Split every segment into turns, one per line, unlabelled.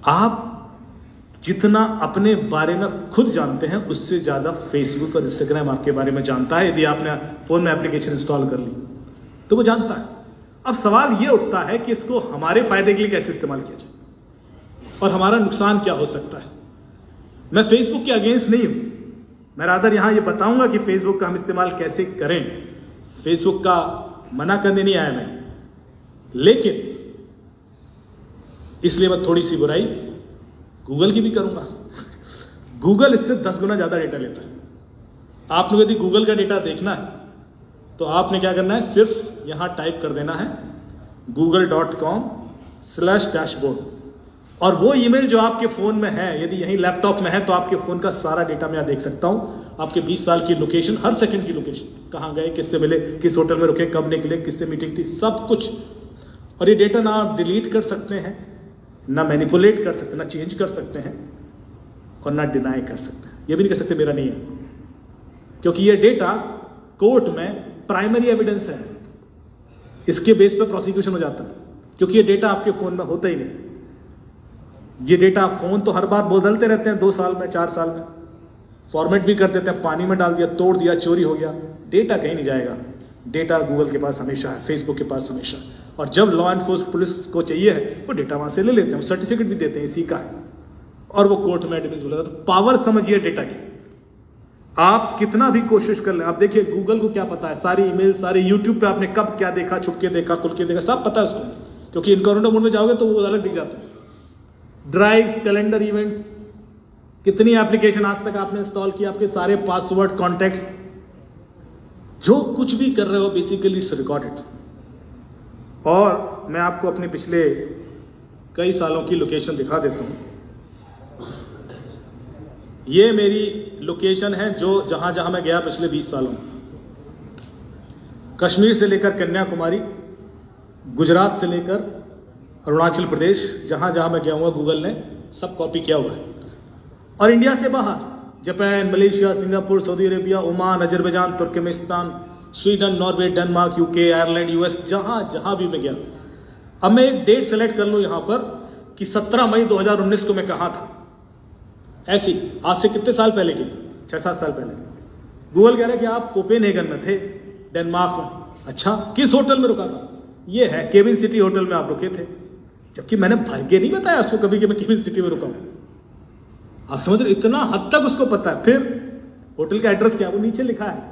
आप जितना अपने बारे में खुद जानते हैं उससे ज्यादा फेसबुक और इंस्टाग्राम आपके बारे में जानता है। यदि आपने फोन में एप्लीकेशन इंस्टॉल कर ली तो वो जानता है। अब सवाल ये उठता है कि इसको हमारे फायदे के लिए कैसे इस्तेमाल किया जाए और हमारा नुकसान क्या हो सकता है। मैं फेसबुक के अगेंस्ट नहीं हूं, मैं रादर यहां ये बताऊंगा कि फेसबुक का हम इस्तेमाल कैसे करें। फेसबुक का मना करने नहीं आया मैं, लेकिन इसलिए मैं थोड़ी सी बुराई गूगल की भी करूंगा। गूगल इससे 10 गुना ज्यादा डेटा लेता है। आपने यदि गूगल का डेटा देखना है तो आपने क्या करना है, सिर्फ यहां टाइप कर देना है google.com/dashboard और वो ईमेल जो आपके फोन में है, यदि यही लैपटॉप में है तो आपके फोन का सारा डेटा मैं यहां देख सकता हूं। आपके 20 साल की लोकेशन, हर सेकंड की लोकेशन, कहां गए, किससे मिले, किस होटल में रुके, कब निकले, किससे मीटिंग थी, सब कुछ। और ये डेटा ना आप डिलीट कर सकते हैं, ना मैनिपुलेट कर सकते, ना चेंज कर सकते हैं और ना डिनाई कर सकते हैं। ये भी नहीं कर सकते मेरा नहीं है, क्योंकि ये डेटा कोर्ट में प्राइमरी एविडेंस है। इसके बेस पर प्रोसिक्यूशन हो जाता है, क्योंकि ये डेटा आपके फोन में होता ही नहीं। ये डेटा फोन तो हर बार बदलते रहते हैं, 2 साल में, 4 साल में फॉर्मेट भी कर देते हैं, पानी में डाल दिया, तोड़ दिया, चोरी हो गया। डेटा कहीं नहीं जाएगा, डेटा गूगल के पास हमेशा है, फेसबुक के पास हमेशा। और जब लॉ एनफोर्स पुलिस को चाहिए है वो डेटा वहां से ले लेते हैं, सर्टिफिकेट भी देते हैं इसी का है, और वो कोर्ट में एडमिसिबल है। तो पावर समझिए डेटा की। आप कितना भी कोशिश कर लें, आप देखिए गूगल को क्या पता है, सारी ईमेल, सारे यूट्यूब पे आपने कब क्या देखा, छुप के देखा, खुल के देखा, सब पता है उसको, क्योंकि इनकॉग्निटो मोड में जाओगे तो वो अलग दिख जाता है। ड्राइव्स, कैलेंडर, इवेंट्स, कितनी एप्लीकेशन आज तक आपने इंस्टॉल किया, आपके सारे पासवर्ड, कॉन्टैक्ट्स, जो कुछ भी कर रहे हो बेसिकली इट्स रिकॉर्डेड। और मैं आपको अपने पिछले कई सालों की लोकेशन दिखा देता हूं। ये मेरी लोकेशन है जो जहां जहां मैं गया पिछले 20 सालों में। कश्मीर से लेकर कन्याकुमारी, गुजरात से लेकर अरुणाचल प्रदेश, जहां जहां मैं गया हुआ गूगल ने सब कॉपी किया हुआ है। और इंडिया से बाहर Japan, Malaysia, Singapore, Saudi Arabia, Oman, Azerbaijan, Turkmenistan, Sweden, Norway, Denmark, UK, Ireland, US, जहां जहां भी मैं गया। अब मैं एक डेट सेलेक्ट कर लूं यहां पर कि 17 मई 2019 को मैं कहां था। ऐसी आज से कितने साल पहले की, 6-7 साल पहले। गूगल कह रहा है कि आप कोपेनहेगन में थे, डेनमार्क में। अच्छा, किस होटल में रुका था? ये है केविन सिटी होटल में आप रुके थे, जबकि मैंने भाग्य नहीं बताया उसको कभी कि मैं केविन सिटी में रुका हूं। आप समझ रहे, इतना हद तक उसको पता है। फिर होटल का एड्रेस क्या, वो नीचे लिखा है,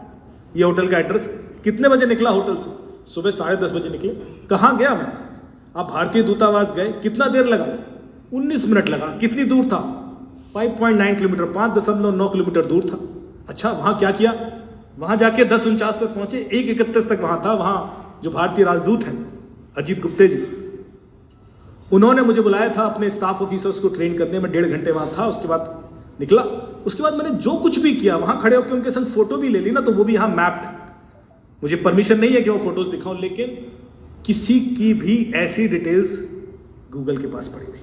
ये होटल का एड्रेस। कितने बजे निकला होटल से? सुबह 10:30 बजे निकले। कहां गया मैं? आप भारतीय दूतावास गए, कितना देर लगा? 19 मिनट लगा। कितनी दूर था? 5.9 किलोमीटर, 5.9 किलोमीटर दूर था। अच्छा, वहां क्या किया? वहां जाके 10:49 पर पहुंचे, 1:31 तक वहां था। वहां जो भारतीय राजदूत हैं अजीत गुप्ते जी, उन्होंने मुझे बुलाया था अपने स्टाफ ऑफिसर्स को ट्रेन करने में। 1.5 घंटे वहां था, उसके बाद निकला। उसके बाद मैंने जो कुछ भी किया, वहां खड़े होकर उनके संग फोटो भी ले ली ना, तो वो भी यहां मैप्ड है। मुझे परमिशन नहीं है कि वो फोटोज दिखाऊं, लेकिन किसी की भी ऐसी डिटेल्स गूगल के पास पड़ी हुई।